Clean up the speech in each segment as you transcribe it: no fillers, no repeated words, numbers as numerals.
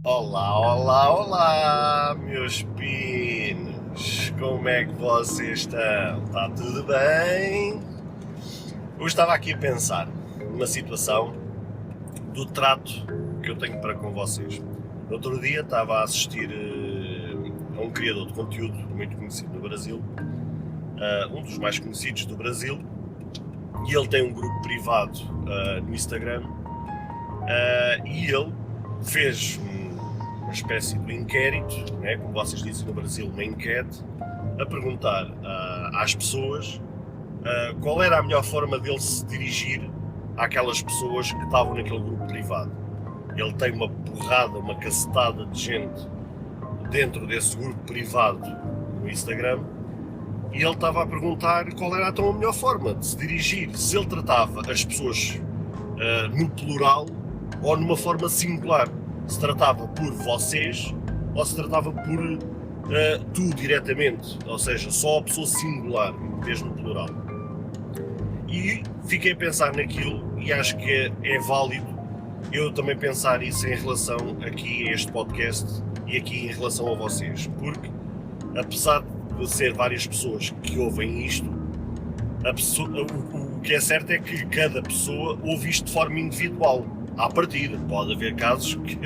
Olá, olá, olá, meus pinos! Como é que vocês estão? Está tudo bem? Eu estava aqui a pensar numa situação do trato que eu tenho para com vocês. No outro dia estava a assistir a um criador de conteúdo muito conhecido no Brasil, um dos mais conhecidos do Brasil, e ele tem um grupo privado no Instagram, e ele fez uma espécie de inquérito, né, como vocês dizem no Brasil, uma enquete, a perguntar às pessoas qual era a melhor forma dele se dirigir àquelas pessoas que estavam naquele grupo privado. Ele tem uma porrada, uma cacetada de gente dentro desse grupo privado no Instagram, e ele estava a perguntar qual era então a melhor forma de se dirigir, se ele tratava as pessoas no plural ou numa forma singular. Se tratava por vocês ou se tratava por tu diretamente, ou seja, só a pessoa singular, mesmo no plural. E fiquei a pensar naquilo e acho que é válido eu também pensar isso em relação aqui a este podcast e aqui em relação a vocês, porque apesar de ser várias pessoas que ouvem isto, o que é certo é que cada pessoa ouve isto de forma individual. À partida, pode haver casos que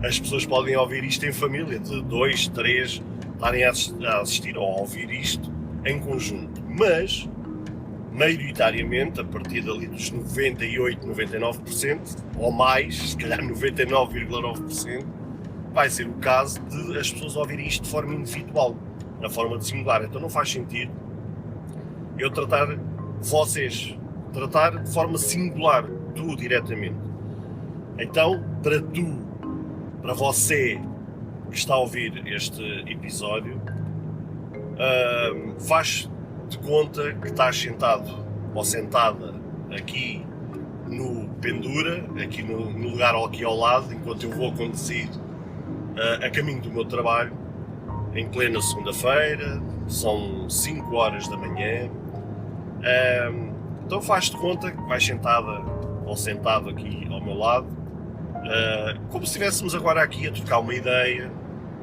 as pessoas podem ouvir isto em família, de 2, 3, estarem a assistir ou a ouvir isto em conjunto, mas maioritariamente, a partir dali dos 98, 99% ou mais, se calhar 99,9%, vai ser o caso de as pessoas ouvirem isto de forma individual, na forma de singular. Então não faz sentido eu tratar de forma singular, tu diretamente. Então, para você que está a ouvir este episódio, faz de conta que estás sentado ou sentada aqui no Pendura, aqui no lugar aqui ao lado, enquanto eu vou conduzir a caminho do meu trabalho, em plena segunda-feira, são 5 horas da manhã. Então faz de conta que vais sentada ou sentado aqui ao meu lado, como se estivéssemos agora aqui a trocar uma ideia,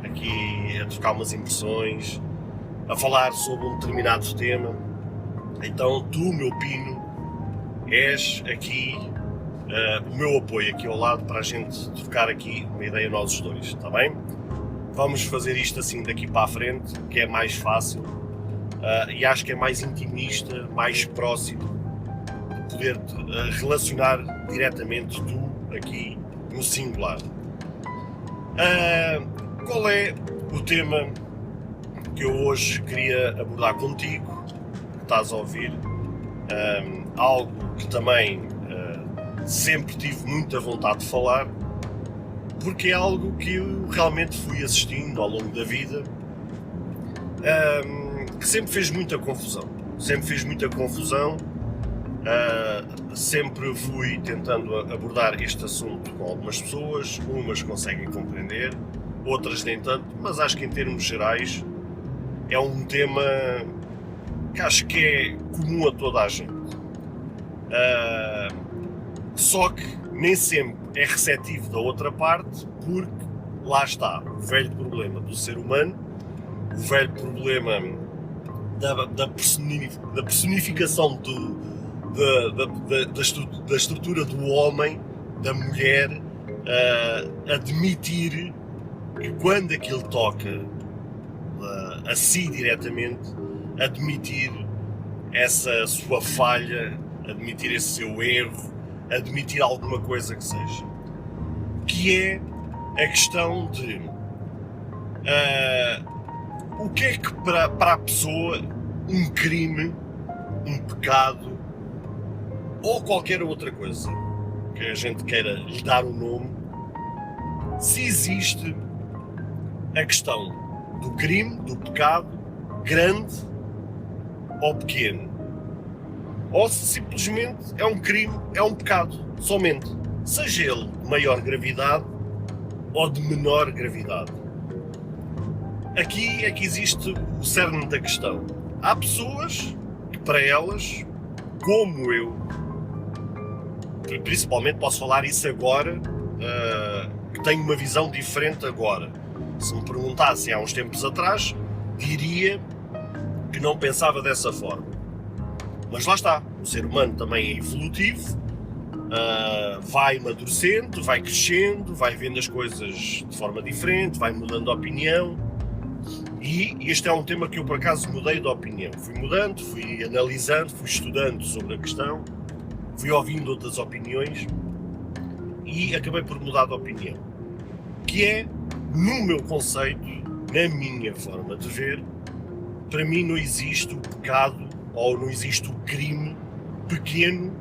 aqui a trocar umas impressões, a falar sobre um determinado tema. Então tu, meu pino, és aqui o meu apoio aqui ao lado para a gente trocar aqui uma ideia nós os dois, está bem? Vamos fazer isto assim daqui para a frente, que é mais fácil e acho que é mais intimista, mais próximo de poder relacionar diretamente tu aqui no singular. Qual é o tema que eu hoje queria abordar contigo, que estás a ouvir? Algo que também sempre tive muita vontade de falar, porque é algo que eu realmente fui assistindo ao longo da vida, que sempre fez muita confusão. Sempre fui tentando abordar este assunto com algumas pessoas, umas conseguem compreender, outras nem tanto, mas acho que em termos gerais é um tema que acho que é comum a toda a gente. Só que nem sempre é receptivo da outra parte, porque lá está o velho problema do ser humano, o velho problema da personificação da estrutura do homem, da mulher, admitir que quando aquilo toca a si diretamente, admitir essa sua falha, admitir esse seu erro, admitir alguma coisa que seja, que é a questão de o que é que para a pessoa um crime, um pecado ou qualquer outra coisa que a gente queira lhe dar um nome, se existe a questão do crime, do pecado, grande ou pequeno, ou se simplesmente é um crime, é um pecado, somente, seja ele de maior gravidade ou de menor gravidade. Aqui é que existe o cerne da questão. Há pessoas que, para elas, como eu, principalmente posso falar isso agora, que que tenho uma visão diferente agora. Se me perguntassem há uns tempos atrás, diria que não pensava dessa forma. Mas lá está, o ser humano também é evolutivo, vai amadurecendo, vai crescendo, vai vendo as coisas de forma diferente, vai mudando de opinião. E este é um tema que eu por acaso mudei de opinião. Fui mudando, fui analisando, fui estudando sobre a questão, fui ouvindo outras opiniões e acabei por mudar de opinião. Que é, no meu conceito, na minha forma de ver, para mim não existe o pecado ou não existe o crime pequeno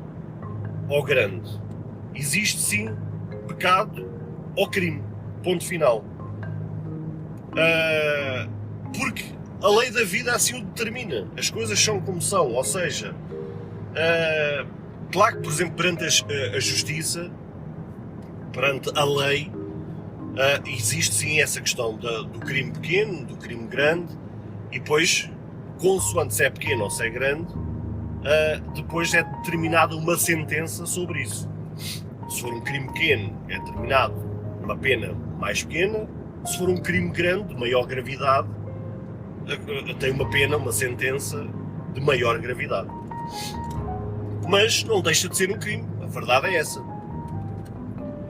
ou grande. Existe sim pecado ou crime. Ponto final. Porque a lei da vida assim o determina. As coisas são como são. Ou seja, claro que, por exemplo, perante a justiça, perante a lei, existe sim essa questão do crime pequeno, do crime grande, e depois, consoante se é pequeno ou se é grande, depois é determinada uma sentença sobre isso. Se for um crime pequeno, é determinado uma pena mais pequena. Se for um crime grande, de maior gravidade, tem uma pena, uma sentença de maior gravidade. Mas não deixa de ser um crime, a verdade é essa.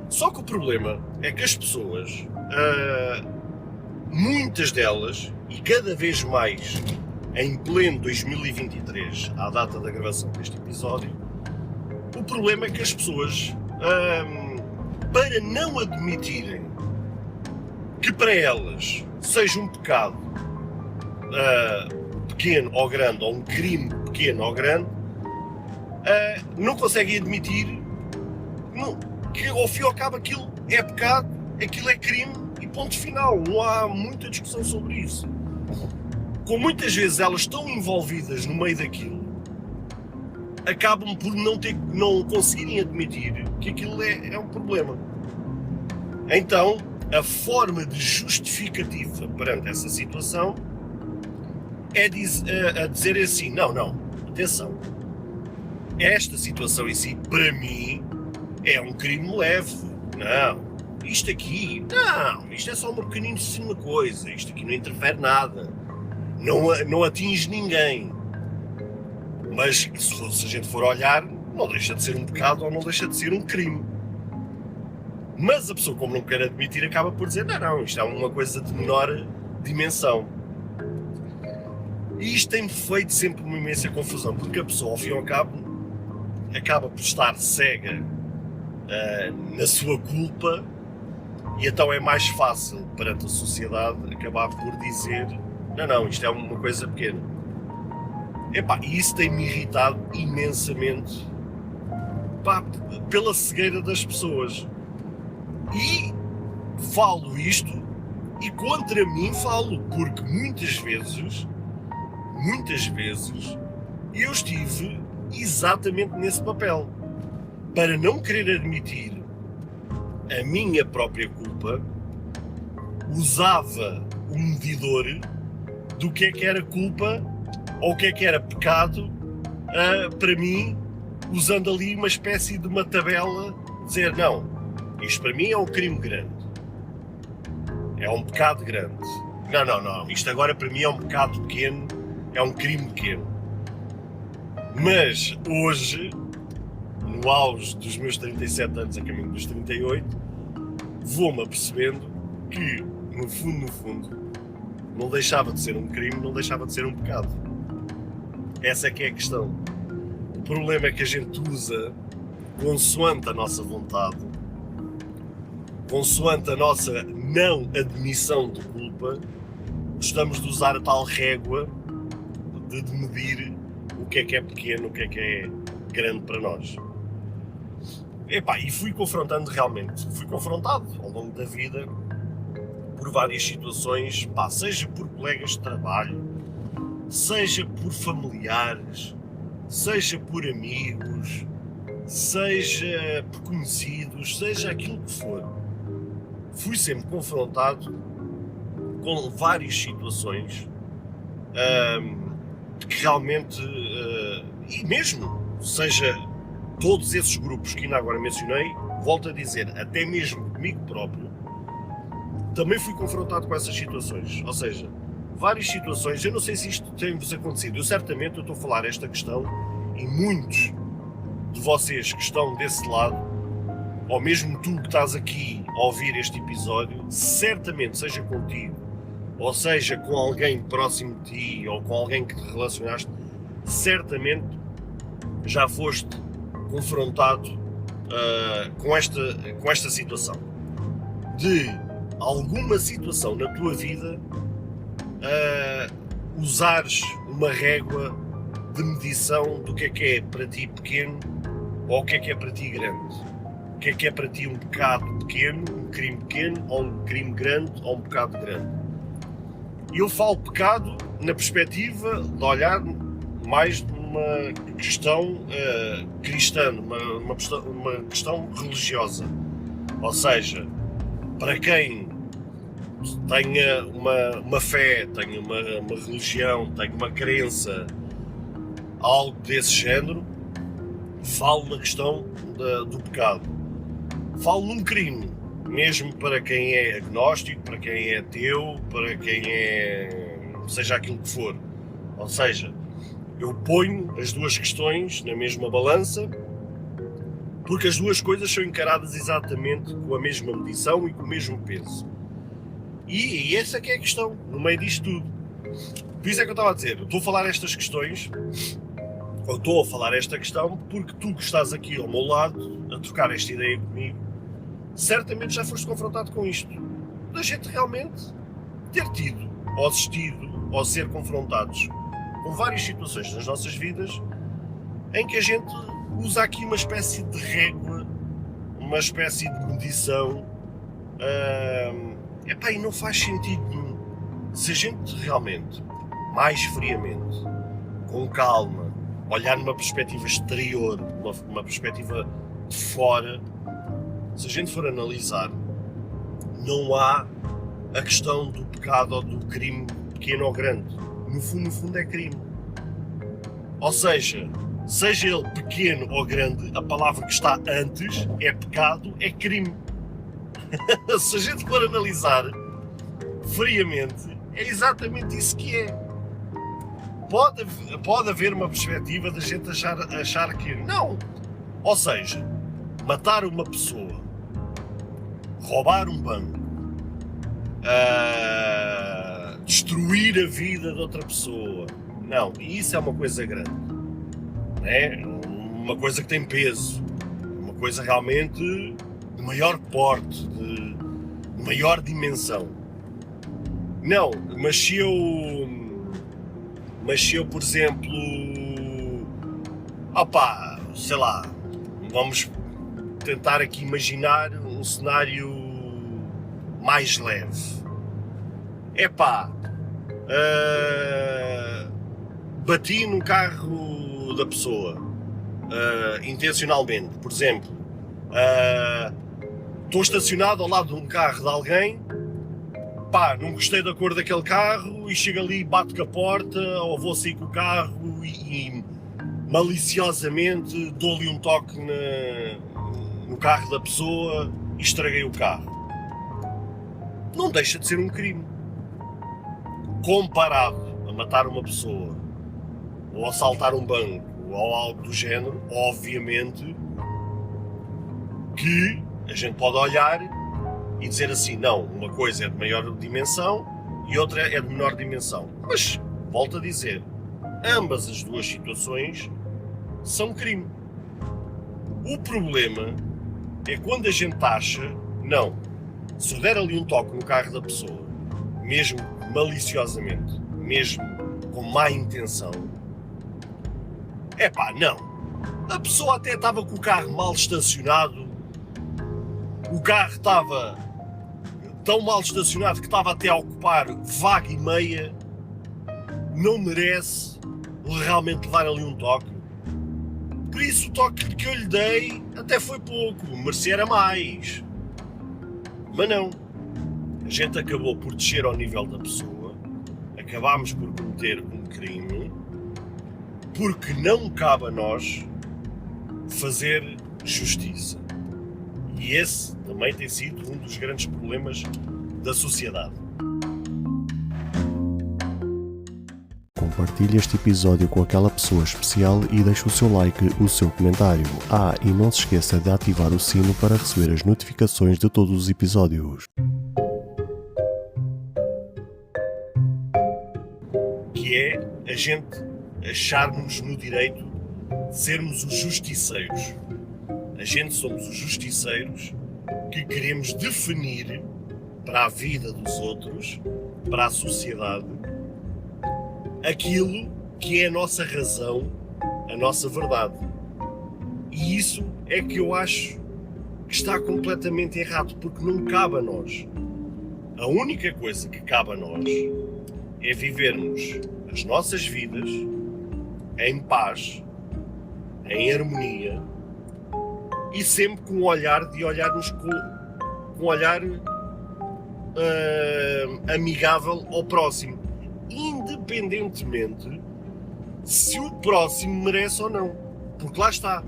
Só que o problema é que as pessoas, muitas delas, e cada vez mais em pleno 2023, à data da gravação deste episódio, o problema é que as pessoas, para não admitirem que para elas seja um pecado pequeno ou grande, ou um crime pequeno ou grande, não conseguem admitir que ao fim e ao cabo aquilo é pecado, aquilo é crime e ponto final. Não há muita discussão sobre isso. Como muitas vezes elas estão envolvidas no meio daquilo, acabam por não conseguirem admitir que aquilo é um problema. Então, a forma de justificativa perante essa situação é dizer assim, não, atenção, esta situação em si, para mim, é um crime leve. Não, isto é só uma pequeníssima coisa, isto aqui não interfere nada, não atinge ninguém. Mas se a gente for olhar, não deixa de ser um pecado ou não deixa de ser um crime. Mas a pessoa, como não quer admitir, acaba por dizer, não, isto é uma coisa de menor dimensão. E isto tem-me feito sempre uma imensa confusão, porque a pessoa, ao fim e ao cabo, acaba por estar cega na sua culpa, e então é mais fácil perante a sociedade acabar por dizer, não, isto é uma coisa pequena. E isso tem-me irritado imensamente, pela cegueira das pessoas. E falo isto, e contra mim falo, porque muitas vezes, eu estive exatamente nesse papel. Para não querer admitir a minha própria culpa, usava o medidor do que é que era culpa ou o que é que era pecado para mim, usando ali uma espécie de uma tabela, dizer, não, isto para mim é um crime grande, é um pecado grande, não, isto agora para mim é um pecado pequeno, é um crime pequeno. Mas hoje, no auge dos meus 37 anos, a caminho dos 38, vou-me apercebendo que, no fundo, não deixava de ser um crime, não deixava de ser um pecado. Essa é que é a questão. O problema é que a gente usa, consoante a nossa vontade, consoante a nossa não admissão de culpa, gostamos de usar a tal régua de medir o que é pequeno, o que é grande para nós. E fui confrontado ao longo da vida por várias situações, seja por colegas de trabalho, seja por familiares, seja por amigos, seja por conhecidos, seja aquilo que for. Fui sempre confrontado com várias situações que realmente, e mesmo seja todos esses grupos que ainda agora mencionei, volto a dizer, até mesmo comigo próprio, também fui confrontado com essas situações, ou seja, várias situações, eu não sei se isto tem-vos acontecido, eu estou a falar esta questão e muitos de vocês que estão desse lado, ou mesmo tu que estás aqui a ouvir este episódio, certamente, seja contigo, ou seja com alguém próximo de ti, ou com alguém que te relacionaste, certamente já foste confrontado com esta situação. De alguma situação na tua vida usares uma régua de medição do que é para ti pequeno ou o que é para ti grande. O que é para ti um pecado pequeno, um crime pequeno, ou um crime grande, ou um pecado grande. E eu falo pecado na perspectiva de olhar mais numa questão cristã, uma questão religiosa. Ou seja, para quem tenha uma fé, tenha uma religião, tenha uma crença, algo desse género, falo na questão do pecado. Falo num crime, mesmo para quem é agnóstico, para quem é ateu, para quem seja aquilo que for. Ou seja, eu ponho as duas questões na mesma balança, porque as duas coisas são encaradas exatamente com a mesma medição e com o mesmo peso. E essa é que é a questão, no meio disto tudo. Por isso é que eu estava a dizer, eu estou a falar estas questões, ou estou a falar esta questão, porque tu que estás aqui ao meu lado, a trocar esta ideia comigo, certamente já foste confrontado com isto. Da gente realmente ter tido, ou assistido, ou ser confrontados com várias situações nas nossas vidas, em que a gente usa aqui uma espécie de régua, uma espécie de medição, e não faz sentido nenhum. Se a gente realmente, mais friamente, com calma, olhar numa perspectiva exterior, uma perspectiva de fora, se a gente for analisar, não há a questão do pecado ou do crime pequeno ou grande. No fundo é crime. Ou seja ele pequeno ou grande, a palavra que está antes é pecado, é crime. Se a gente for analisar friamente, é exatamente isso que é. Pode haver uma perspectiva da gente achar que não. Ou seja, matar uma pessoa, roubar um banco, destruir a vida de outra pessoa, não, isso é uma coisa grande, é uma coisa que tem peso, uma coisa realmente de maior porte, de maior dimensão. Não, mas se eu, por exemplo, sei lá, vamos tentar aqui imaginar um cenário mais leve. Bati no carro da pessoa, intencionalmente, por exemplo, estou estacionado ao lado de um carro de alguém, não gostei da cor daquele carro e chego ali, bato com a porta, ou vou sair com o carro e maliciosamente dou-lhe um toque no carro da pessoa e estraguei o carro. Não deixa de ser um crime. Comparado a matar uma pessoa, ou assaltar um banco, ou algo do género, obviamente que a gente pode olhar e dizer assim, não, uma coisa é de maior dimensão e outra é de menor dimensão. Mas, volto a dizer, ambas as duas situações são crime. O problema é quando a gente acha, não, se eu der ali um toque no carro da pessoa, mesmo maliciosamente, mesmo com má intenção, não. A pessoa até estava com o carro mal estacionado, o carro estava tão mal estacionado que estava até a ocupar vaga e meia, não merece realmente levar ali um toque. Por isso o toque que eu lhe dei até foi pouco, merecia mais. Mas não, a gente acabou por descer ao nível da pessoa, acabámos por cometer um crime, porque não cabe a nós fazer justiça. E esse também tem sido um dos grandes problemas da sociedade. Compartilhe este episódio com aquela pessoa especial e deixe o seu like, o seu comentário. E não se esqueça de ativar o sino para receber as notificações de todos os episódios. Que é a gente acharmos no direito de sermos os justiceiros. A gente somos os justiceiros que queremos definir para a vida dos outros, para a sociedade, aquilo que é a nossa razão, a nossa verdade. E isso é que eu acho que está completamente errado, porque não cabe a nós. A única coisa que cabe a nós é vivermos as nossas vidas em paz, em harmonia e sempre com um olhar de olharmos com um olhar amigável ao próximo, independentemente se o próximo merece ou não. Porque lá está,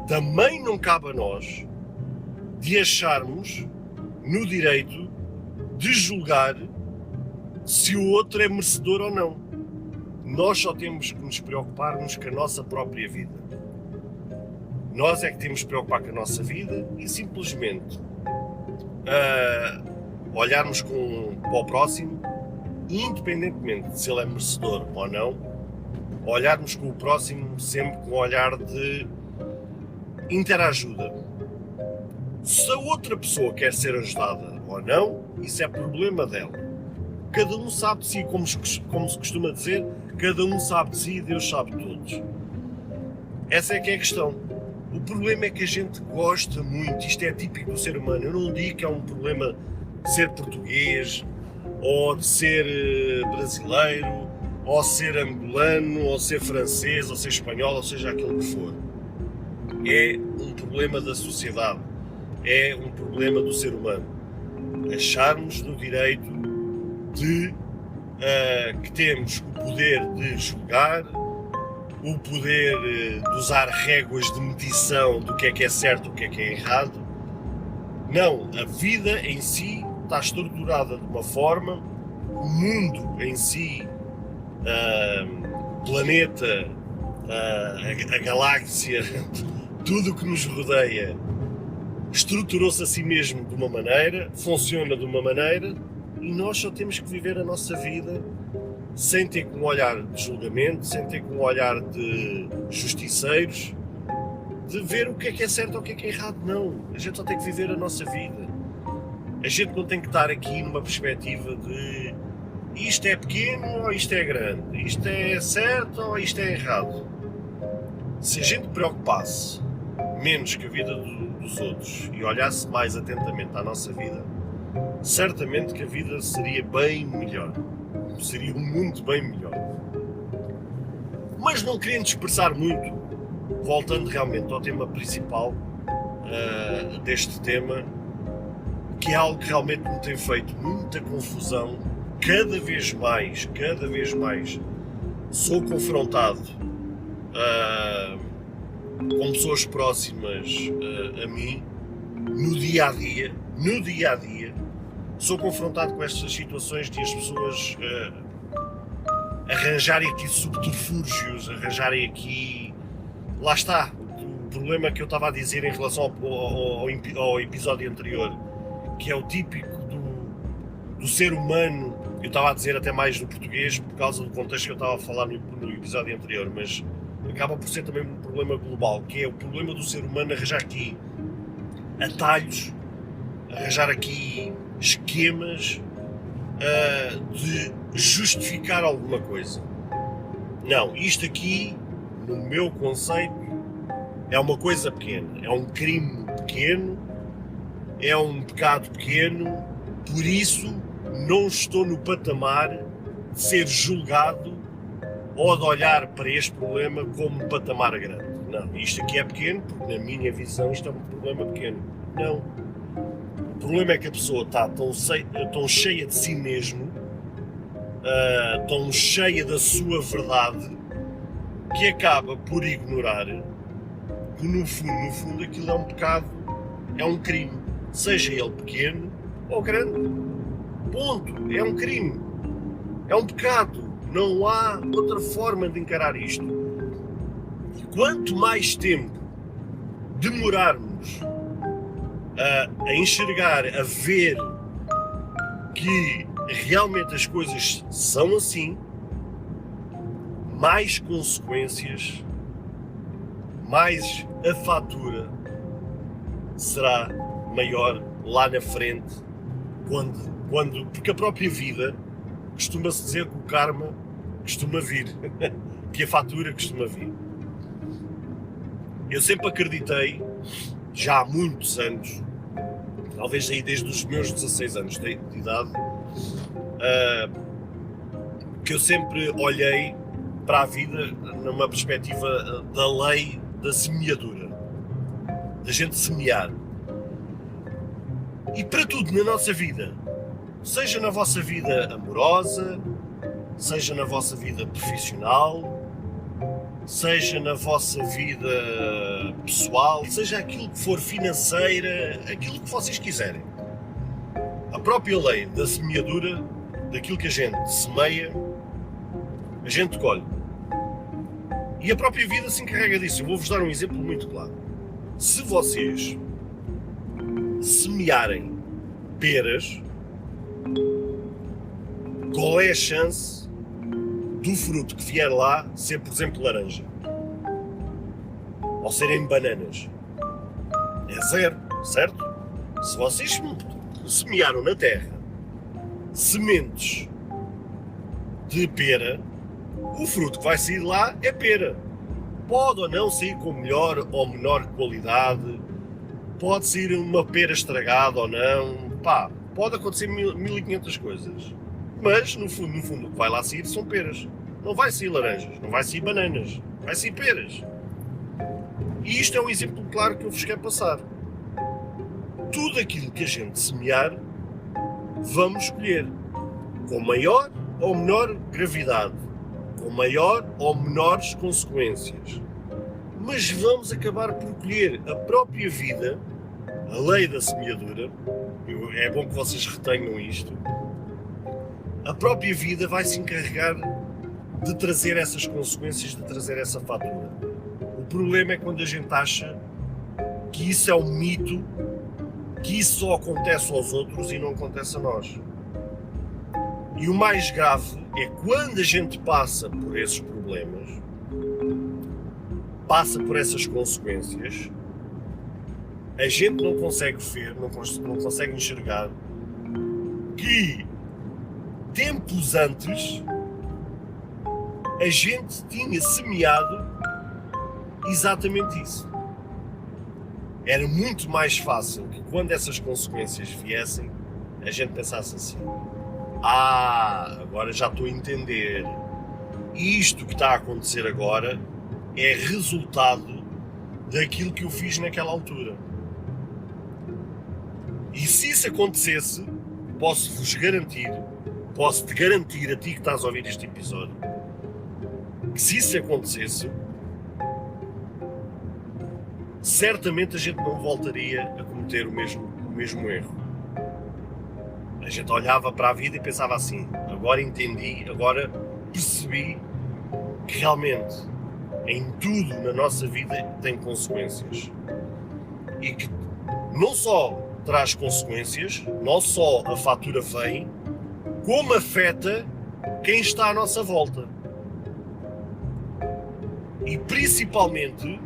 também não cabe a nós de acharmos no direito de julgar se o outro é merecedor ou não. Nós só temos que nos preocuparmos com a nossa própria vida. Nós é que temos que nos preocupar com a nossa vida e simplesmente olharmos para o próximo, independentemente de se ele é merecedor ou não, olharmos com o próximo sempre com um olhar de interajuda. Se a outra pessoa quer ser ajudada ou não, isso é problema dela. Cada um sabe de si, como se costuma dizer, cada um sabe de si e Deus sabe de todos. Essa é que é a questão. O problema é que a gente gosta muito, isto é típico do ser humano. Eu não digo que é um problema de ser português, ou de ser brasileiro, ou ser angolano, ou ser francês, ou ser espanhol, ou seja aquilo que for. É um problema da sociedade, é um problema do ser humano. Acharmos no direito de que temos o poder de julgar, o poder de usar réguas de medição do que é certo e o que é errado. Não, a vida em si está estruturada de uma forma, o mundo em si, o planeta, a galáxia, tudo o que nos rodeia, estruturou-se a si mesmo de uma maneira, funciona de uma maneira, e nós só temos que viver a nossa vida sem ter com um olhar de julgamento, sem ter com um olhar de justiceiros, de ver o que é certo ou o que é errado. Não, a gente só tem que viver a nossa vida. A gente não tem que estar aqui numa perspectiva de isto é pequeno ou isto é grande, isto é certo ou isto é errado. Se a gente preocupasse menos com a vida dos outros e olhasse mais atentamente à nossa vida, certamente que a vida seria bem melhor. Seria um mundo bem melhor. Mas não querendo expressar muito, voltando realmente ao tema principal deste tema, que é algo que realmente me tem feito muita confusão, cada vez mais sou confrontado com pessoas próximas a mim, no dia a dia, sou confrontado com estas situações de as pessoas arranjarem aqui subterfúgios, arranjarem aqui... Lá está, o problema que eu estava a dizer em relação ao episódio anterior, que é o típico do ser humano, eu estava a dizer até mais no português por causa do contexto que eu estava a falar no episódio anterior, mas acaba por ser também um problema global, que é o problema do ser humano arranjar aqui atalhos, arranjar aqui esquemas de justificar alguma coisa. Não, isto aqui, no meu conceito, é uma coisa pequena, é um crime pequeno, é um pecado pequeno, por isso não estou no patamar de ser julgado ou de olhar para este problema como um patamar grande. Não, isto aqui é pequeno, porque na minha visão isto é um problema pequeno. Não. O problema é que a pessoa está tão cheia de si mesmo, tão cheia da sua verdade, que acaba por ignorar que no fundo aquilo é um pecado, é um crime, seja ele pequeno ou grande. Ponto. É um crime. É um pecado. Não há outra forma de encarar isto. E quanto mais tempo demorarmos a enxergar, a ver que realmente as coisas são assim, mais consequências, mais a fatura será maior lá na frente, porque a própria vida costuma-se dizer que o karma costuma vir, que a fatura costuma vir. Eu sempre acreditei, já há muitos anos, talvez aí desde os meus 16 anos de idade, que eu sempre olhei para a vida numa perspectiva da lei da semeadura, da gente semear. E para tudo na nossa vida, seja na vossa vida amorosa, seja na vossa vida profissional, seja na vossa vida pessoal, seja aquilo que for financeira, aquilo que vocês quiserem. A própria lei da semeadura, daquilo que a gente semeia, a gente colhe. E a própria vida se encarrega disso. Eu vou-vos dar um exemplo muito claro. Se vocês semearem peras, qual é a chance do fruto que vier lá ser, por exemplo, laranja? Ou serem bananas? É zero, certo? Se vocês semearam na terra sementes de pera, o fruto que vai sair lá é pera. Pode ou não sair com melhor ou menor qualidade, pode sair uma pera estragada ou não, pá, pode acontecer 1500 coisas. Mas, no fundo, o que vai lá sair são peras. Não vai sair laranjas, não vai sair bananas, vai sair peras. E isto é um exemplo claro que eu vos quero passar. Tudo aquilo que a gente semear, vamos colher. Com maior ou menor gravidade, com maior ou menores consequências. Mas vamos acabar por colher. A própria vida, a lei da semeadura, é bom que vocês retenham isto, a própria vida vai se encarregar de trazer essas consequências, de trazer essa fatura. O problema é quando a gente acha que isso é um mito, que isso só acontece aos outros e não acontece a nós. E o mais grave é quando a gente passa por esses problemas, passa por essas consequências, a gente não consegue ver, não consegue enxergar que tempos antes a gente tinha semeado exatamente isso. Era muito mais fácil que quando essas consequências viessem, a gente pensasse assim: agora já estou a entender. Isto que está a acontecer agora é resultado daquilo que eu fiz naquela altura. E se isso acontecesse, posso-vos garantir, posso-te garantir a ti que estás a ouvir este episódio, que se isso acontecesse, certamente a gente não voltaria a cometer o mesmo erro. A gente olhava para a vida e pensava assim: agora entendi, agora percebi que realmente em tudo na nossa vida tem consequências. E que não só traz consequências, não só a fatura vem, como afeta quem está à nossa volta. E principalmente,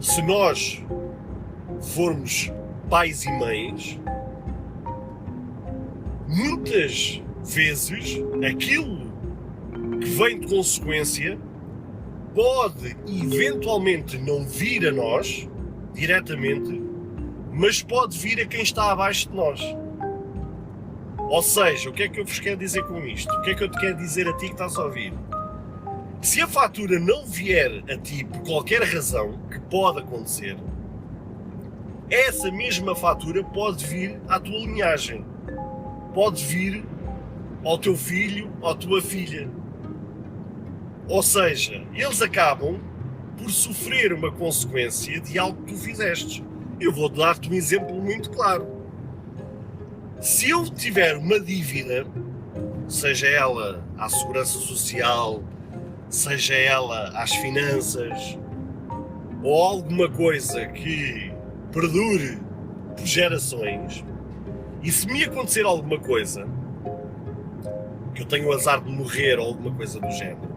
se nós formos pais e mães, muitas vezes aquilo que vem de consequência pode eventualmente não vir a nós diretamente, mas pode vir a quem está abaixo de nós. Ou seja, o que é que eu vos quero dizer com isto? O que é que eu te quero dizer a ti que estás a ouvir? Se a fatura não vier a ti por qualquer razão, que pode acontecer, essa mesma fatura pode vir à tua linhagem. Pode vir ao teu filho, à tua filha. Ou seja, eles acabam por sofrer uma consequência de algo que tu fizeste. Eu vou dar-te um exemplo muito claro. Se eu tiver uma dívida, seja ela à segurança social, seja ela às finanças, ou alguma coisa que perdure por gerações, e se me acontecer alguma coisa, que eu tenho o azar de morrer ou alguma coisa do género,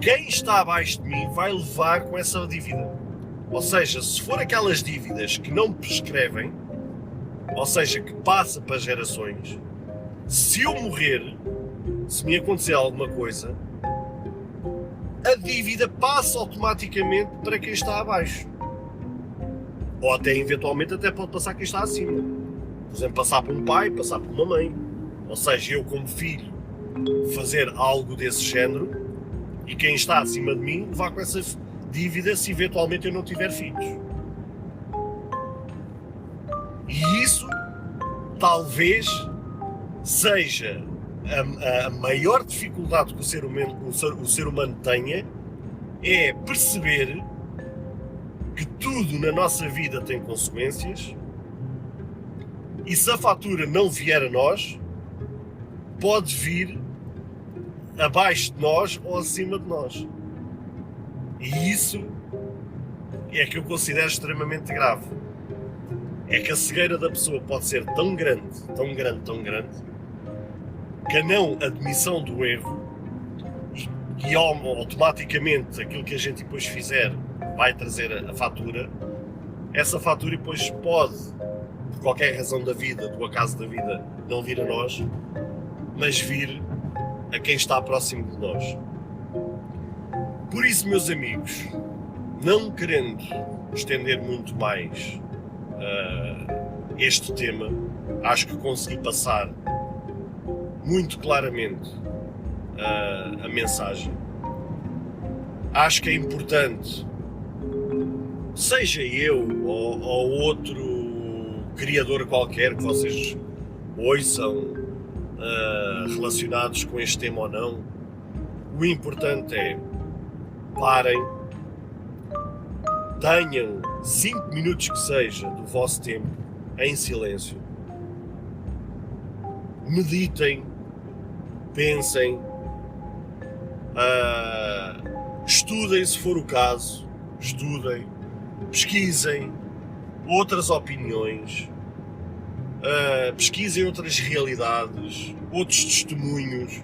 quem está abaixo de mim vai levar com essa dívida. Ou seja, se for aquelas dívidas que não prescrevem, ou seja, que passa para gerações, se eu morrer, se me acontecer alguma coisa, a dívida passa automaticamente para quem está abaixo. Ou até, eventualmente, até pode passar quem está acima. Por exemplo, passar por um pai, passar por uma mãe. Ou seja, eu como filho fazer algo desse género e quem está acima de mim levar com essa dívida se eventualmente eu não tiver filhos. E isso talvez seja a maior dificuldade que o ser humano tenha, é perceber que tudo na nossa vida tem consequências e se a fatura não vier a nós, pode vir abaixo de nós ou acima de nós. E isso é que eu considero extremamente grave. É que a cegueira da pessoa pode ser tão grande, tão grande, tão grande, que a não admissão do erro e automaticamente aquilo que a gente depois fizer vai trazer a fatura, essa fatura depois pode, por qualquer razão da vida, do acaso da vida, não vir a nós, mas vir a quem está próximo de nós. Por isso, meus amigos, não querendo estender muito mais este tema, acho que consegui passar muito claramente a mensagem. Acho que é importante, seja eu ou outro criador qualquer que vocês ouçam relacionados com este tema ou não, o importante é parem, tenham 5 minutos que seja do vosso tempo em silêncio, meditem, pensem, estudem se for o caso, estudem, pesquisem outras opiniões, pesquisem outras realidades, outros testemunhos,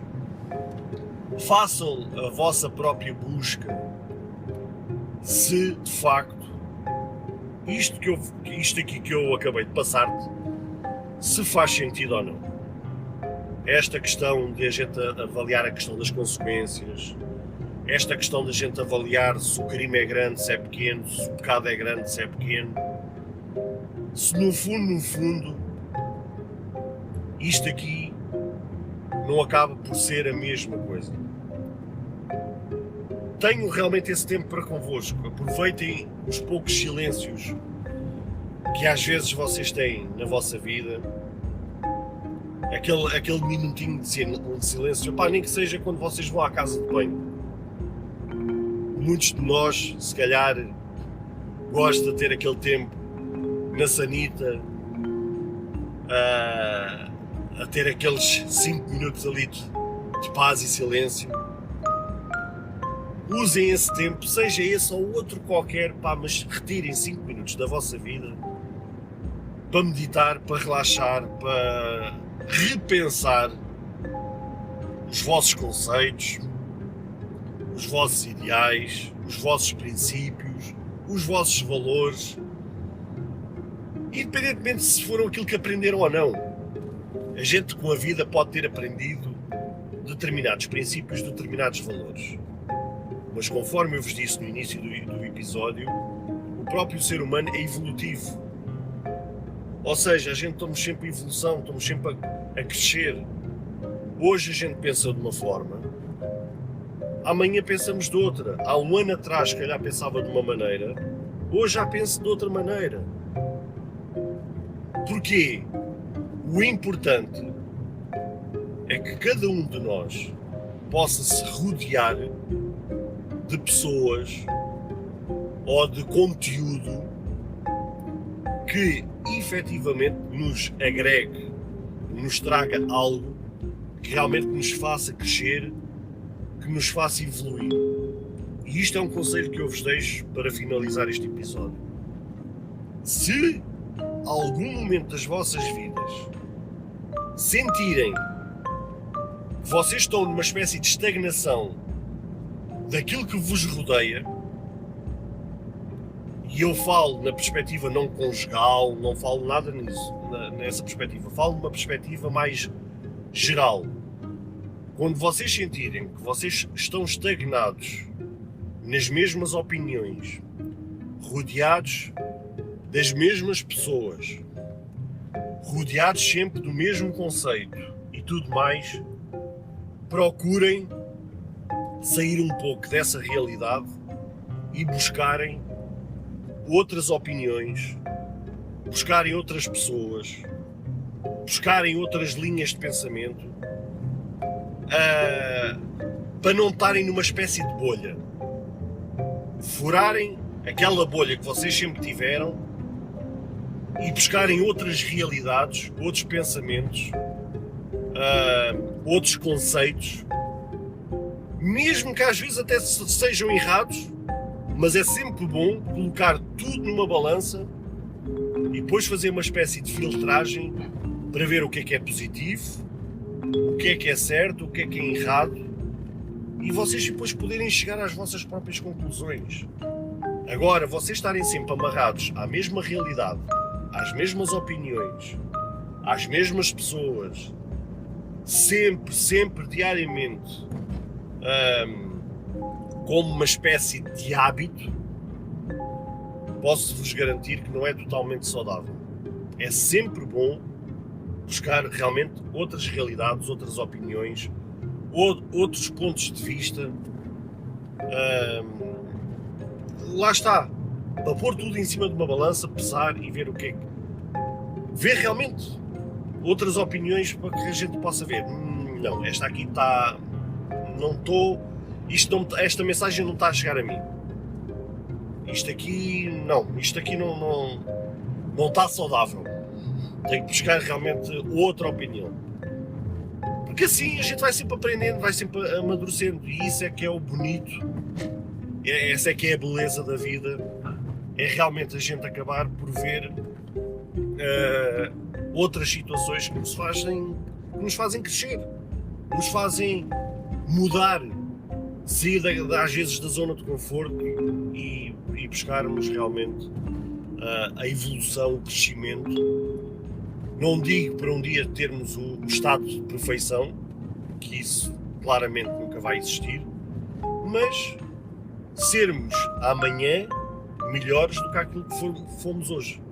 façam a vossa própria busca se de facto isto aqui que eu acabei de passar-te se faz sentido ou não. Esta questão de a gente avaliar a questão das consequências, esta questão de a gente avaliar se o crime é grande, se é pequeno, se o pecado é grande, se é pequeno, se no fundo, isto aqui não acaba por ser a mesma coisa. Tenham realmente esse tempo para convosco, aproveitem os poucos silêncios que às vezes vocês têm na vossa vida, aquele minutinho de silêncio, pá, nem que seja quando vocês vão à casa de banho. Muitos de nós, se calhar, gostam de ter aquele tempo na sanita, a ter aqueles 5 minutos ali de paz e silêncio. Usem esse tempo, seja esse ou outro qualquer, pá, mas retirem 5 minutos da vossa vida para meditar, para relaxar, para repensar os vossos conceitos, os vossos ideais, os vossos princípios, os vossos valores, independentemente se foram aquilo que aprenderam ou não. A gente com a vida pode ter aprendido determinados princípios, determinados valores. Mas conforme eu vos disse no início do episódio, o próprio ser humano é evolutivo. Ou seja, a gente estamos sempre em evolução, estamos sempre a crescer. Hoje a gente pensa de uma forma, amanhã pensamos de outra. Há um ano atrás, se calhar pensava de uma maneira, hoje já penso de outra maneira. Porquê? O importante é que cada um de nós possa se rodear de pessoas ou de conteúdo que efetivamente nos agregue, nos traga algo que realmente nos faça crescer, que nos faça evoluir. E isto é um conselho que eu vos deixo para finalizar este episódio. Se algum momento das vossas vidas sentirem que vocês estão numa espécie de estagnação daquilo que vos rodeia, e eu falo na perspectiva não conjugal, não falo nada nisso, nessa perspectiva, falo numa perspectiva mais geral. Quando vocês sentirem que vocês estão estagnados nas mesmas opiniões, rodeados das mesmas pessoas, rodeados sempre do mesmo conceito e tudo mais, procurem sair um pouco dessa realidade e buscarem outras opiniões, buscarem outras pessoas, buscarem outras linhas de pensamento, para não estarem numa espécie de bolha. Furarem aquela bolha que vocês sempre tiveram e buscarem outras realidades, outros pensamentos, outros conceitos, mesmo que às vezes até sejam errados, mas é sempre bom colocar tudo numa balança e depois fazer uma espécie de filtragem para ver o que é positivo, o que é certo, o que é errado, e vocês depois poderem chegar às vossas próprias conclusões. Agora, vocês estarem sempre amarrados à mesma realidade, às mesmas opiniões, às mesmas pessoas, sempre, diariamente, como uma espécie de hábito, posso-vos garantir que não é totalmente saudável. É sempre bom buscar realmente outras realidades, outras opiniões, outros pontos de vista. Lá está, para pôr tudo em cima de uma balança, pesar e ver o que é que... Ver realmente outras opiniões para que a gente possa ver. Não, esta aqui está... Não estou... Esta mensagem não está a chegar a mim. Isto aqui não está saudável. Tenho que buscar realmente outra opinião. Porque assim a gente vai sempre aprendendo, vai sempre amadurecendo. E isso é que é o bonito. Essa é que é a beleza da vida. É realmente a gente acabar por ver outras situações que nos fazem crescer. Nos fazem mudar. Sair às vezes da zona de conforto e buscarmos realmente a evolução, o crescimento. Não digo para um dia termos o estado de perfeição, que isso claramente nunca vai existir, mas sermos amanhã melhores do que aquilo que fomos hoje.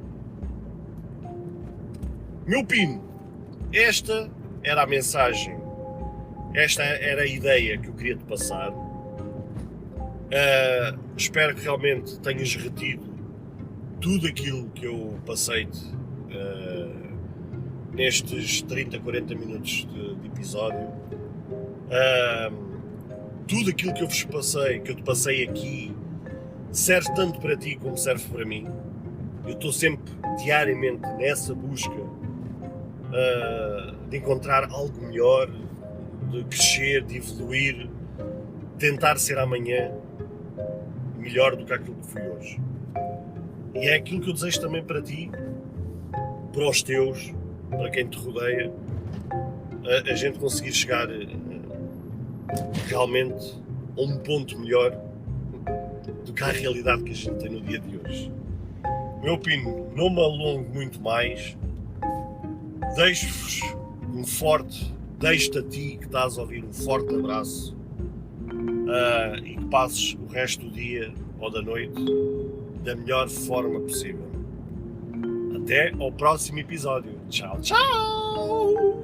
Meu pino, esta era a mensagem, esta era a ideia que eu queria te passar. Espero que realmente tenhas retido tudo aquilo que eu passei-te nestes 30, 40 minutos de episódio. Tudo aquilo que eu vos passei, que eu te passei aqui, serve tanto para ti como serve para mim. Eu estou sempre, diariamente, nessa busca de encontrar algo melhor, de crescer, de evoluir, tentar ser amanhã melhor do que aquilo que fui hoje. E é aquilo que eu desejo também para ti, para os teus, para quem te rodeia, a gente conseguir chegar realmente a um ponto melhor do que a realidade que a gente tem no dia de hoje. Meu pino, não me alongo muito mais, deixo-vos um forte, deixo-te a ti que estás a ouvir um forte abraço e que passes o resto do dia ou da noite da melhor forma possível. Até ao próximo episódio. Tchau, tchau!